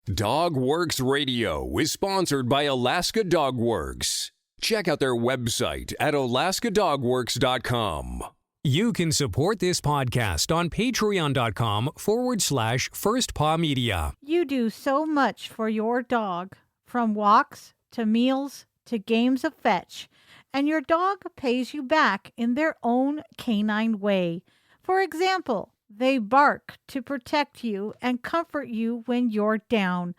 Dogworks Radio is sponsored by Alaska Dogworks. Check out their website at alaskadogworks.com. You can support this podcast on patreon.com/firstpawmedia. You do so much for your dog, from walks to meals to games of fetch, and your dog pays you back in their own canine way. For example, they bark to protect you and comfort you when you're down.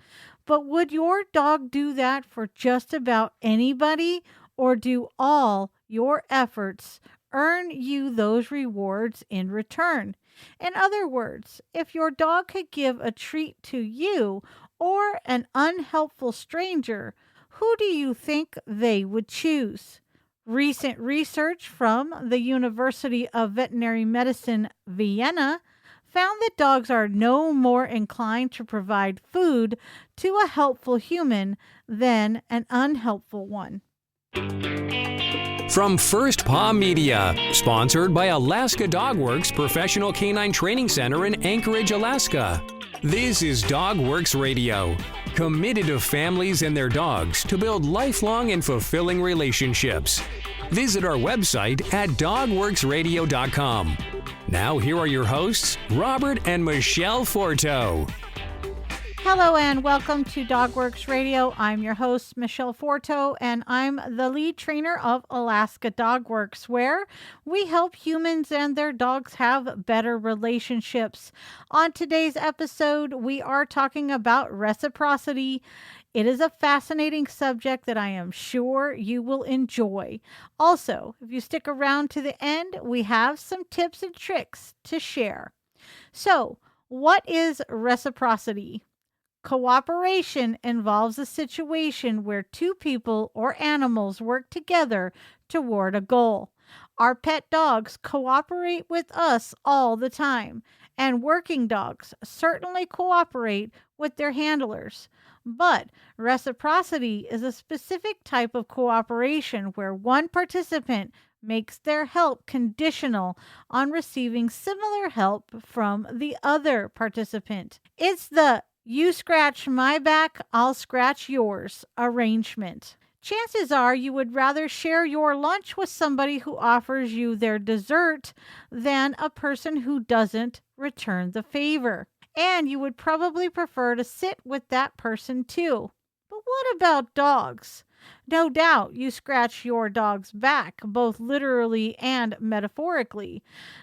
But would your dog do that for just about anybody, or do all your efforts earn you those rewards in return? In other words, if your dog could give a treat to you or an unhelpful stranger, who do you think they would choose? Recent research from the University of Veterinary Medicine, Vienna, found that dogs are no more inclined to provide food to a helpful human than an unhelpful one. From First Paw Media, sponsored by Alaska Dogworks Professional Canine Training Center in Anchorage, Alaska. This is Dogworks Radio, committed to families and their dogs to build lifelong and fulfilling relationships. Visit our website at dogworksradio.com. Now here are your hosts, Robert and Michelle Forto. Hello and welcome to Dogworks Radio. I'm your host, Michelle Forto, and I'm the lead trainer of Alaska Dogworks, where we help humans and their dogs have better relationships. On today's episode, we are talking about reciprocity. It is a fascinating subject that I am sure you will enjoy. Also, if you stick around to the end, we have some tips and tricks to share. So, what is reciprocity? Cooperation involves a situation where two people or animals work together toward a goal. Our pet dogs cooperate with us all the time, and working dogs certainly cooperate with their handlers. But reciprocity is a specific type of cooperation where one participant makes their help conditional on receiving similar help from the other participant. It's the "you scratch my back, I'll scratch yours" arrangement. Chances are you would rather share your lunch with somebody who offers you their dessert than a person who doesn't return the favor. And you would probably prefer to sit with that person too. But what about dogs? No doubt you scratch your dog's back, both literally and metaphorically.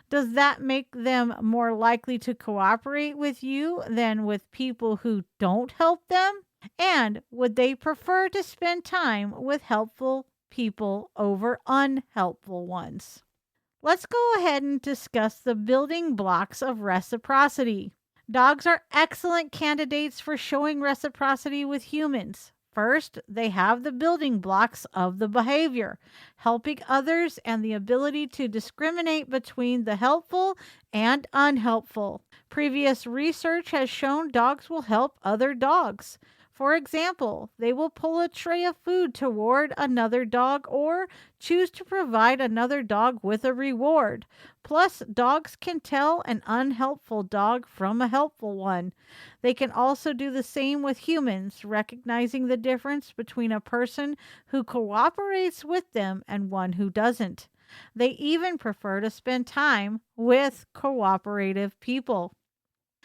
Does that make them more likely to cooperate with you than with people who don't help them? And would they prefer to spend time with helpful people over unhelpful ones? Let's go ahead and discuss the building blocks of reciprocity. Dogs are excellent candidates for showing reciprocity with humans. First, they have the building blocks of the behavior, helping others and the ability to discriminate between the helpful and unhelpful. Previous research has shown dogs will help other dogs. For example, they will pull a tray of food toward another dog or choose to provide another dog with a reward. Plus, dogs can tell an unhelpful dog from a helpful one. They can also do the same with humans, recognizing the difference between a person who cooperates with them and one who doesn't. They even prefer to spend time with cooperative people.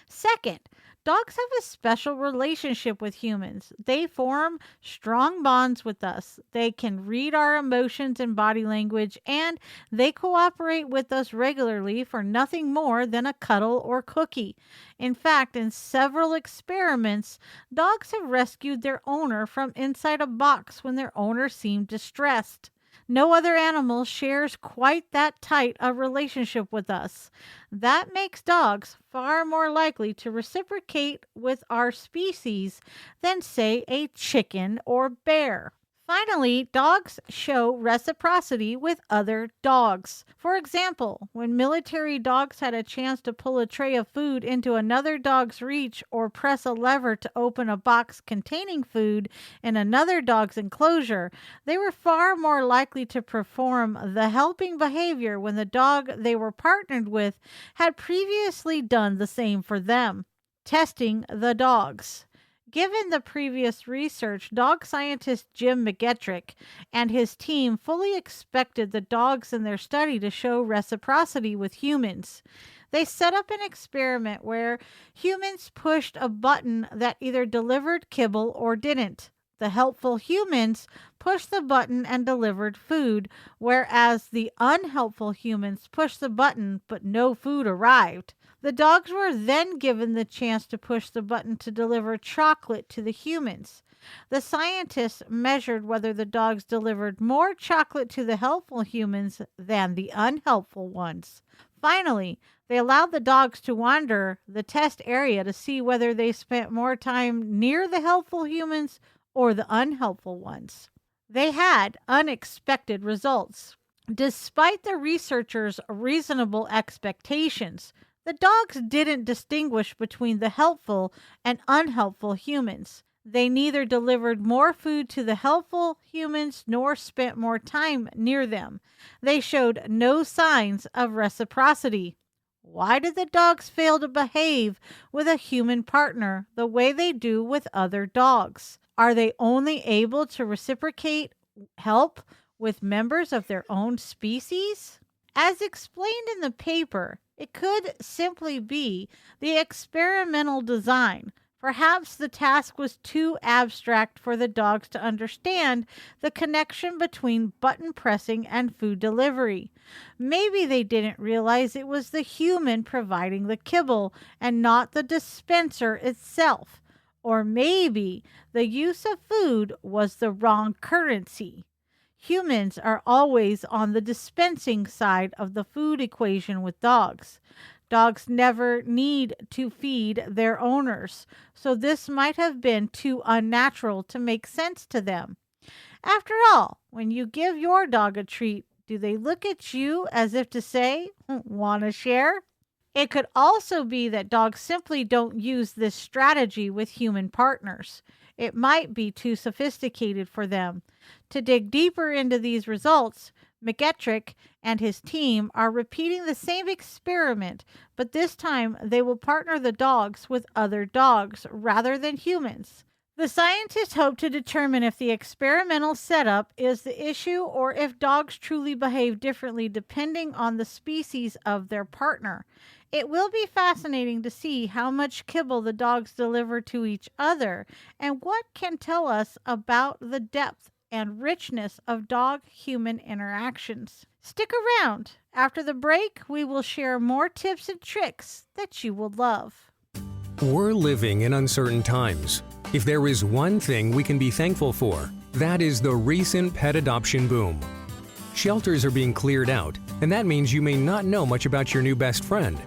Second, dogs have a special relationship with humans. They form strong bonds with us. They can read our emotions and body language, and they cooperate with us regularly for nothing more than a cuddle or cookie. In fact, in several experiments, dogs have rescued their owner from inside a box when their owner seemed distressed. No other animal shares quite that tight a relationship with us. That makes dogs far more likely to reciprocate with our species than, say, a chicken or bear. Finally, dogs show reciprocity with other dogs. For example, when military dogs had a chance to pull a tray of food into another dog's reach or press a lever to open a box containing food in another dog's enclosure, they were far more likely to perform the helping behavior when the dog they were partnered with had previously done the same for them. Testing the dogs. Given the previous research, dog scientist Jim McGettrick and his team fully expected the dogs in their study to show reciprocity with humans. They set up an experiment where humans pushed a button that either delivered kibble or didn't. The helpful humans pushed the button and delivered food, whereas the unhelpful humans pushed the button but no food arrived. The dogs were then given the chance to push the button to deliver chocolate to the humans. The scientists measured whether the dogs delivered more chocolate to the helpful humans than the unhelpful ones. Finally, they allowed the dogs to wander the test area to see whether they spent more time near the helpful humans or the unhelpful ones. They had unexpected results. Despite the researchers' reasonable expectations, the dogs didn't distinguish between the helpful and unhelpful humans. They neither delivered more food to the helpful humans nor spent more time near them. They showed no signs of reciprocity. Why did the dogs fail to behave with a human partner the way they do with other dogs? Are they only able to reciprocate help with members of their own species? As explained in the paper, it could simply be the experimental design. Perhaps the task was too abstract for the dogs to understand the connection between button pressing and food delivery. Maybe they didn't realize it was the human providing the kibble and not the dispenser itself. Or maybe the use of food was the wrong currency. Humans are always on the dispensing side of the food equation with dogs. Dogs never need to feed their owners, so this might have been too unnatural to make sense to them. After all, when you give your dog a treat, do they look at you as if to say, "Want to share?" It could also be that dogs simply don't use this strategy with human partners. It might be too sophisticated for them. To dig deeper into these results, McGettrick and his team are repeating the same experiment, but this time they will partner the dogs with other dogs rather than humans. The scientists hope to determine if the experimental setup is the issue or if dogs truly behave differently depending on the species of their partner. It will be fascinating to see how much kibble the dogs deliver to each other and what can tell us about the depth and richness of dog-human interactions. Stick around. After the break, we will share more tips and tricks that you will love. We're living in uncertain times. If there is one thing we can be thankful for, that is the recent pet adoption boom. Shelters are being cleared out, and that means you may not know much about your new best friend.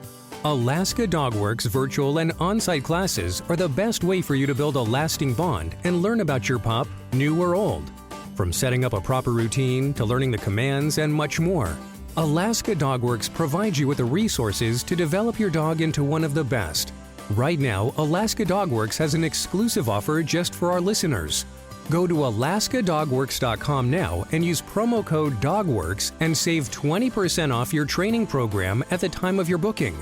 Alaska Dogworks virtual and on-site classes are the best way for you to build a lasting bond and learn about your pup, new or old. From setting up a proper routine to learning the commands and much more, Alaska Dogworks provides you with the resources to develop your dog into one of the best. Right now, Alaska Dogworks has an exclusive offer just for our listeners. Go to alaskadogworks.com now and use promo code DOGWORKS and save 20% off your training program at the time of your booking.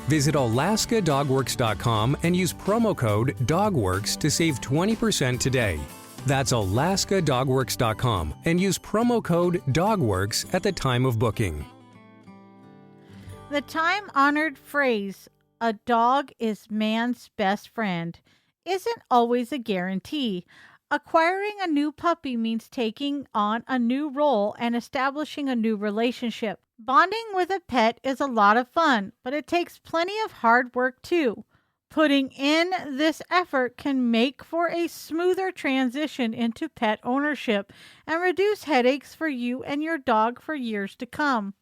Visit alaskadogworks.com and use promo code DOGWORKS to save 20% today. That's alaskadogworks.com and use promo code DOGWORKS at the time of booking. The time-honored phrase, "a dog is man's best friend," isn't always a guarantee. Acquiring a new puppy means taking on a new role and establishing a new relationship. Bonding with a pet is a lot of fun, but it takes plenty of hard work too. Putting in this effort can make for a smoother transition into pet ownership and reduce headaches for you and your dog for years to come.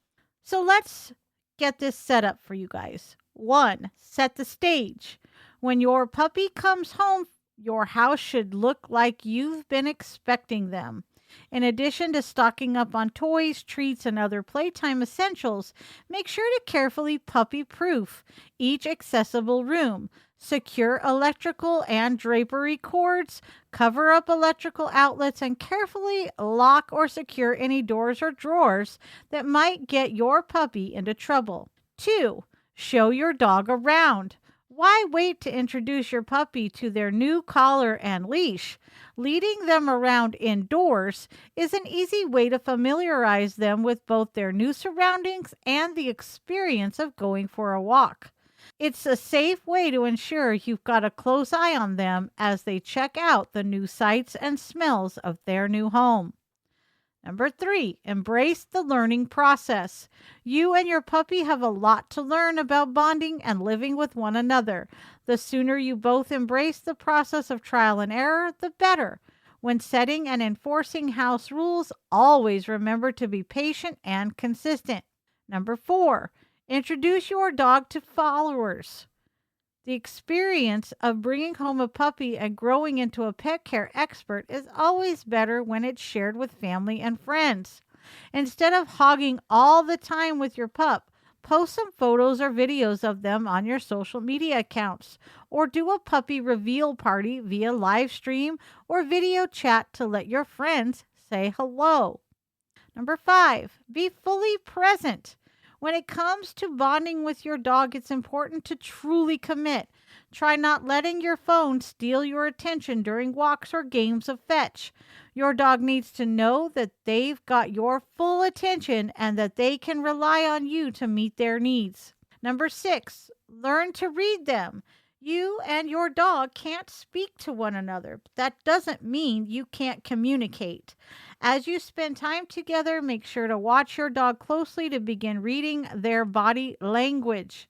So let's get this set up for you guys. 1. Set the stage. When your puppy comes home, your house should look like you've been expecting them. In addition to stocking up on toys, treats, and other playtime essentials, make sure to carefully puppy-proof each accessible room. Secure electrical and drapery cords, cover up electrical outlets, and carefully lock or secure any doors or drawers that might get your puppy into trouble. 2. Show your dog around. Why wait to introduce your puppy to their new collar and leash? Leading them around indoors is an easy way to familiarize them with both their new surroundings and the experience of going for a walk. It's a safe way to ensure you've got a close eye on them as they check out the new sights and smells of their new home. Number 3, embrace the learning process. You and your puppy have a lot to learn about bonding and living with one another. The sooner you both embrace the process of trial and error, the better. When setting and enforcing house rules, always remember to be patient and consistent. Number 4, introduce your dog to followers. The experience of bringing home a puppy and growing into a pet care expert is always better when it's shared with family and friends. Instead of hogging all the time with your pup, post some photos or videos of them on your social media accounts, or do a puppy reveal party via live stream or video chat to let your friends say hello. Number 5, be fully present. When it comes to bonding with your dog, it's important to truly commit. Try not letting your phone steal your attention during walks or games of fetch. Your dog needs to know that they've got your full attention and that they can rely on you to meet their needs. Number 6, learn to read them. You and your dog can't speak to one another. That doesn't mean you can't communicate. As you spend time together, make sure to watch your dog closely to begin reading their body language.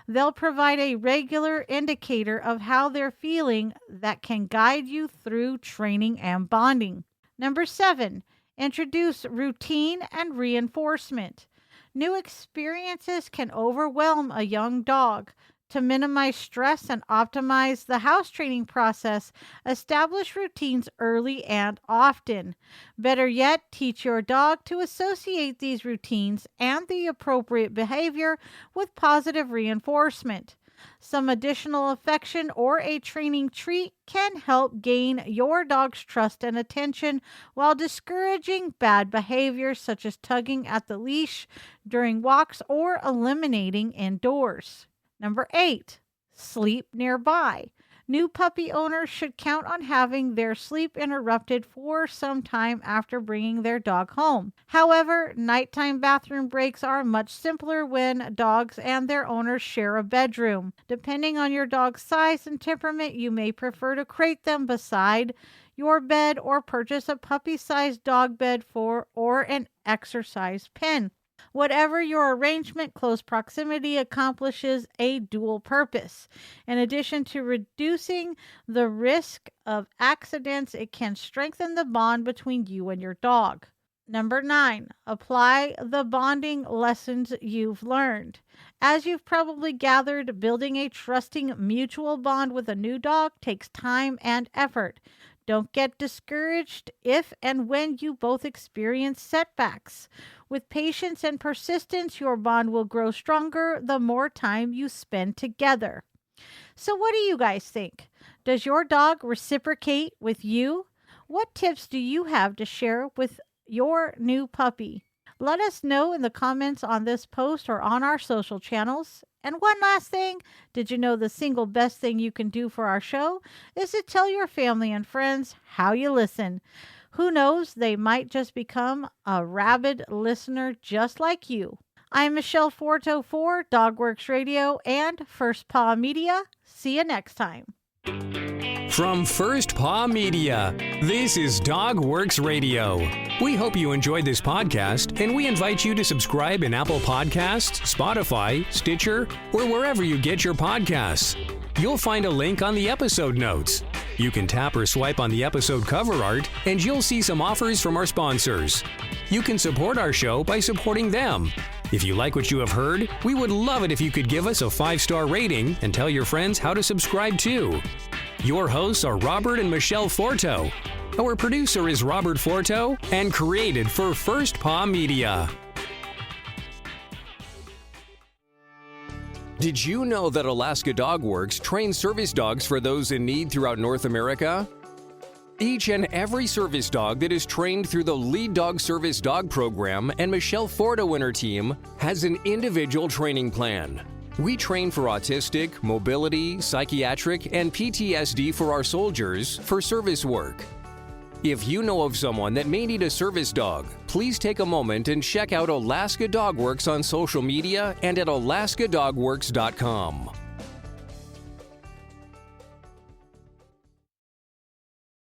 They'll provide a regular indicator of how they're feeling that can guide you through training and bonding. Number 7, introduce routine and reinforcement. New experiences can overwhelm a young dog. To minimize stress and optimize the house training process, establish routines early and often. Better yet, teach your dog to associate these routines and the appropriate behavior with positive reinforcement. Some additional affection or a training treat can help gain your dog's trust and attention while discouraging bad behaviors such as tugging at the leash during walks or eliminating indoors. Number 8, sleep nearby. New puppy owners should count on having their sleep interrupted for some time after bringing their dog home. However, nighttime bathroom breaks are much simpler when dogs and their owners share a bedroom. Depending on your dog's size and temperament, you may prefer to crate them beside your bed or purchase a puppy-sized dog bed or an exercise pen. Whatever your arrangement, close proximity accomplishes a dual purpose. In addition to reducing the risk of accidents, it can strengthen the bond between you and your dog. Number 9, apply the bonding lessons you've learned. As you've probably gathered, building a trusting mutual bond with a new dog takes time and effort. Don't get discouraged if and when you both experience setbacks. With patience and persistence, your bond will grow stronger the more time you spend together. So what do you guys think? Does your dog reciprocate with you? What tips do you have to share with your new puppy? Let us know in the comments on this post or on our social channels. And one last thing, did you know the single best thing you can do for our show is to tell your family and friends how you listen? Who knows, they might just become a rabid listener just like you. I'm Michelle Forto for Dogworks Radio and First Paw Media. See you next time. From First Paw Media, this is Dogworks Radio. We hope you enjoyed this podcast, and we invite you to subscribe in Apple Podcasts, Spotify, Stitcher, or wherever you get your podcasts. You'll find a link on the episode notes. You can tap or swipe on the episode cover art, and you'll see some offers from our sponsors. You can support our show by supporting them. If you like what you have heard, we would love it if you could give us a 5-star rating and tell your friends how to subscribe too. Your hosts are Robert and Michelle Forto. Our producer is Robert Forto and created for First Paw Media. Did you know that Alaska Dog Works trains service dogs for those in need throughout North America? Each and every service dog that is trained through the Lead Dog Service Dog Program and Michelle Forto and her team has an individual training plan. We train for autistic, mobility, psychiatric, and PTSD for our soldiers for service work. If you know of someone that may need a service dog, please take a moment and check out Alaska Dog Works on social media and at alaskadogworks.com.